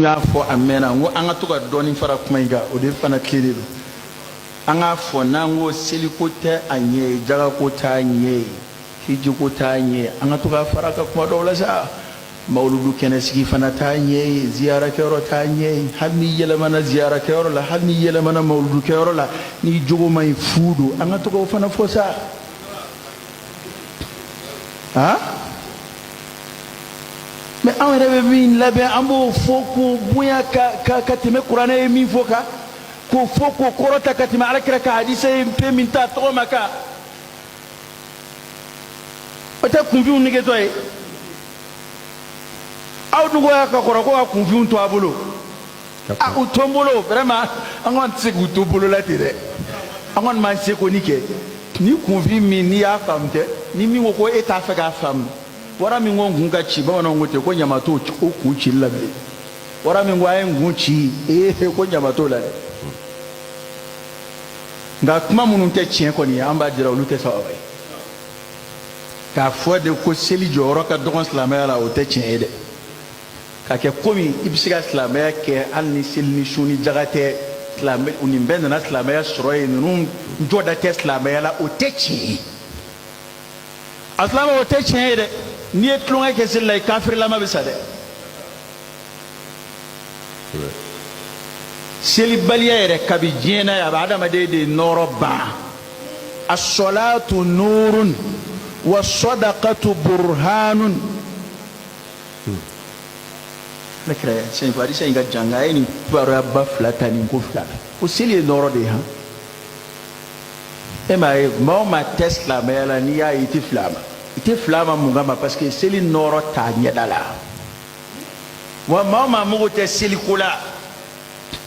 y'a fɔ a mɛnna n ko an ka to ka dɔɔnin fara kuma in kan o de fana tile de don an k'a fɔ n'an ko seliko tɛ a ɲɛ ye jagako t'a ɲɛ ye hijiko t'a ɲɛ ye an ka to ka fara ka kuma dɔw la sa mawuludu kɛnɛsigi fana t'a ɲɛ ye ziyarakɛyɔrɔ t'a ɲɛ ye hali ni yɛlɛmana ziyarakɛyɔrɔ la hali ni yɛlɛmana mawuludukɛyɔrɔ la ni jogo ma ɲi fu don an ka to k'o fana fɔ sa han mais anw yɛrɛ bɛ min labɛn an b'o fɔ k'o bonya ka tɛmɛ kuranɛ ye min fɔ kan k'o fɔ k'o kɔrɔta ka tɛmɛ alakira ka hadisa ye pe min t'a tɔgɔ ma kan o tɛ kunfinw negetɔ ye aw dugɔya ka kɔrɔ ko ka kunfinw to a bolo u to n bolo vraiment an kɔni tɛ se k'u to bolo la ten dɛ an kɔni m'an seko ni kɛ ni kunfin min n'i y'a faamu tɛ ni min ko ko e t'a fɛ k'a faamu wara min ko n kun ka ci bamananw ko ten ko ɲama t'o kun cili la bilen wara min ko a ye n kun ci ko ɲama t'o la dɛ nka kuma minnu tɛ tiɲɛ kɔni an b'a jira olu tɛ sababa ye k'a fɔ de ko seli jɔyɔrɔ ka dɔgɔn silamɛya la o tɛ tiɲɛ ye dɛ ka kɛ komi i bɛ se ka silamɛya kɛ hali ni seli ni su ni jaga tɛ nin bɛɛ nana silamɛya sɔrɔ yen ninnu jɔda tɛ silamɛya la o tɛ tiɲɛ ye a silamɛ o tɛ tiɲɛ ye dɛ n'i ye tulonkɛ kɛ seli la i kafirilama bɛ sa dɛ selibaliya yɛrɛ kabi diɲɛ na ye a bɛ adamaden de nɔrɔ ban as-salatu nurun wa sadaqatu burhanun ne kira sɛn fadi sɛn ka janga ye ni kibaruya ba fila ta nin ko fila ko seli ye nɔrɔ de ye han e m'a ye maa o maa tɛ silamɛya la n'i y'a ye i tɛ fila ma i tɛ fila ma mun kama parce que seli nɔrɔ t'a ɲɛda la wa maa o maa mago tɛ seliko la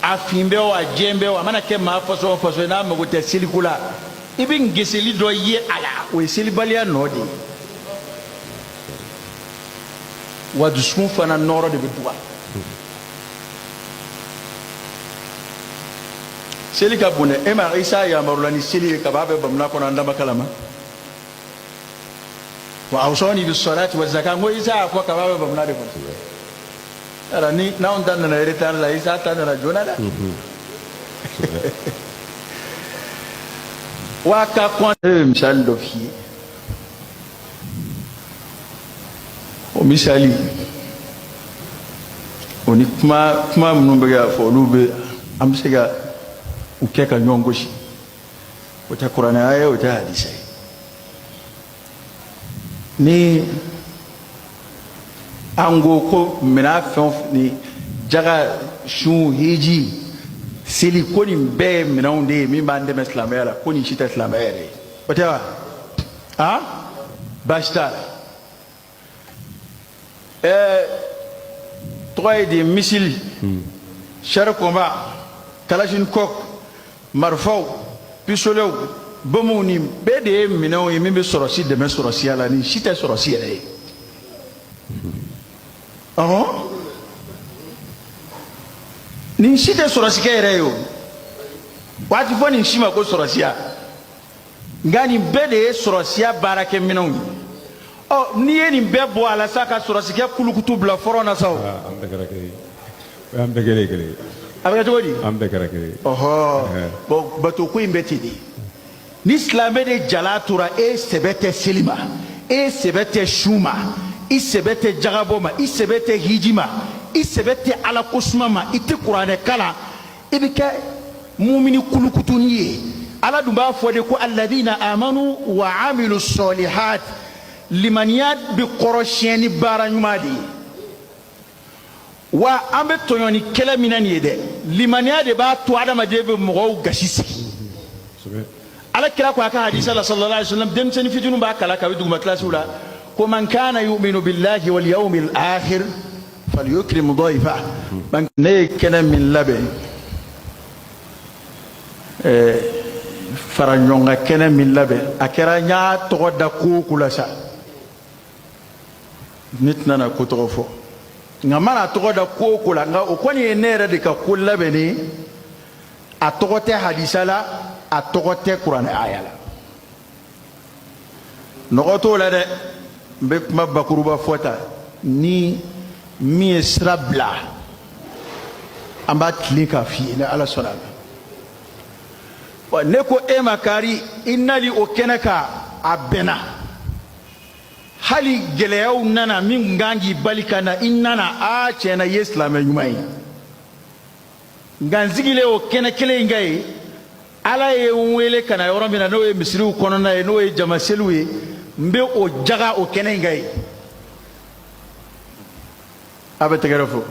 a fin bɛ o a jɛn bɛ o a mana kɛ maa faso o faso ye n'a mago tɛ seliko la i bɛ geseli dɔ ye a la o ye selibaliya nɔ de ye wa dusukun fana nɔrɔ de bɛ buga seli ka bon dɛ e ma isa yamarula ni seli ye kaba bɛ bamuna kɔnɔ an dama kalama wa awsani bis salati waz zakat ngo isa y'a fɔ kaba bɛ bamuna de kɔnɔ ara ni n'anw ta nana retard la isa ta nana joona dɛ wa ka kɔn misali dɔ f'i ye o misali o ni kuma minnu bɛ ka fɔ olu bɛ an bɛ se ka u kɛ ka ɲɔgɔn gosi o tɛ kuranɛ ye o tɛ hadisa ye ni an ko ko minɛn fɛn ni jaga sun hiji seli ko nin bɛɛ ye minɛnw de ye min b'an dɛmɛ silamɛya la ko nin si tɛ silamɛya yɛrɛ ye o tɛ wa han baasi t'a la tɔgɔ ye de misili char combat kalashnikov marifaw pistoletw bomuw ni bɛɛ de ye minɛnw ye min bɛ sɔrɔsi dɛmɛ sɔrɔsiya la nin si tɛ sɔrɔsi yɛrɛ ye ɔhɔn nin si tɛ sɔrɔsikɛ yɛrɛ ye o waati fɔ nin si ma ko sɔrɔsiya nka nin bɛɛ de ye sɔrɔsiya baarakɛ minɛnw ye n'i ye nin bɛɛ bɔ a la sa ka sɔrɔsikɛ kulukutu bila fɔrɔn na sa o an bɛɛ kɛra kelen ye an bɛɛ kɛra kelen ye a bɛ kɛ cogo di an bɛɛ kɛra kelen ye ɔhɔn bon bato ko in bɛ ten de ni silamɛ de jala tora e sɛbɛ tɛ seli ma e sɛbɛ tɛ su ma i sɛbɛ tɛ jagabɔ ma i sɛbɛ tɛ hiji ma i sɛbɛ tɛ ala ko suma ma i tɛ kuranɛ kalan i bɛ kɛ mumini kulukutuni ye ala dun b'a fɔ de ko alladina amanu wa amilu salihat limaniya bɛ kɔrɔsiyɛn ni baara ɲuman de ye wa an bɛ tɔɲɔ ni kɛlɛ min na nin ye dɛ limaniya de b'a to adamaden bɛ mɔgɔw gasi sigi ala kira ko a ka hadisa la sallallahu alaihi wasallam denmisɛnnin fitininw b'a kala kabi duguma kilasiw la ko man kana yu'minu billahi wal yawmil akhir falyukrim dayfa ne ye kɛnɛ min labɛn fara ɲɔgɔn kan kɛnɛ min labɛn a kɛra n y'a tɔgɔ da ko o ko la sa ne tɛna na ko tɔgɔ fɔ nka mana tɔgɔ da ko o ko la nka o kɔni ye ne yɛrɛ de ka ko labɛnnen a tɔgɔ tɛ hadisa la a tɔgɔ tɛ kuranɛ aya la nɔgɔ t'o la dɛ n bɛ kuma bakuruba fɔ ta ni min ye sira bila an b'a tilen k'a f'i ye ni ala sɔnna a ma ne ko e ma kari i nali o kɛnɛ kan a bɛnna hali gɛlɛyaw nana min kan k'i bali ka na i nana tiɲɛna i ye silamɛ ɲuman ye nka n sigilen o kɛnɛ kelen in kan ye ala ye n wele ka na yɔrɔ min na n'o ye misiriw kɔnɔna ye n'o ye jamaseliw ye n bɛ o jaga o kɛnɛ in kan ye a bɛ tɛgɛrɛ fo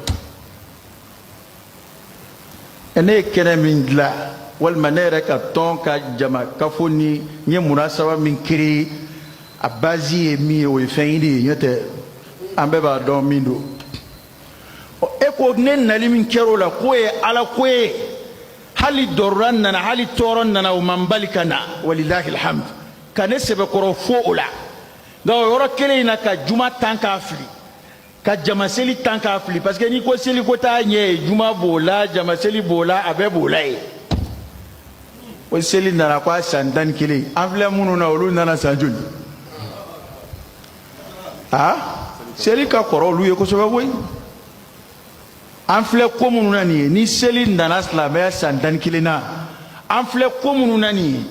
ne ye kɛnɛ min dilan walima ne yɛrɛ ka tɔn ka jama kafo ni n ye munasaba min créé a base ye min ye o ye fɛn de ye n'o tɛ an bɛɛ b'a dɔn min don e ko ne nali min kɛra o la k'o ye ala ko ye hali dɔrɔra nana hali tɔɔrɔ nana o man bali ka na walilahi alhamdu ka ne sɛbɛkɔrɔ fo o la nka o yɔrɔ kelen in na ka juma tan k'a fili ka jamaseli tan k'a fili parce que n'i ko seli ko t'a ɲɛ ye juma b'o la jamaseli b'o la a bɛɛ b'o la ye o seli nana ko a san 11 an filɛ minnu na olu nana san joli seli ka kɔrɔ olu ye kosɛbɛ koyi an filɛ ko minnu na nin ye ni seli nana silamɛya san 11 na an filɛ ko minnu na nin ye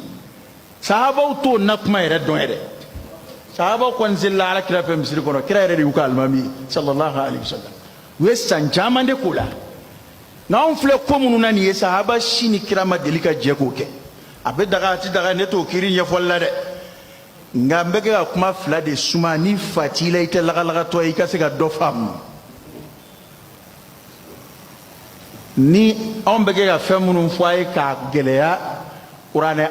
sahabaw t'o na kuma yɛrɛ dɔn yɛrɛ sahabaw kɔni selila ala kira fɛ misiri kɔnɔ kira yɛrɛ de y'u ka alimami ye sallallahu alaihi wasallam u ye san caman de k'o la nka anw filɛ ko minnu na nin ye sahaba si ni kira ma deli ka jɛ k'o kɛ a bɛ daga a ti daga ne t'o kiiri ɲɛfɔli la dɛ nka n bɛ kɛ ka kuma fila de suma ni fa t'i la i tɛ lagalagatɔ ye i ka se ka dɔ faamu ni anw bɛ kɛ ka fɛn minnu fɔ a ye k'a gɛlɛya kuranɛ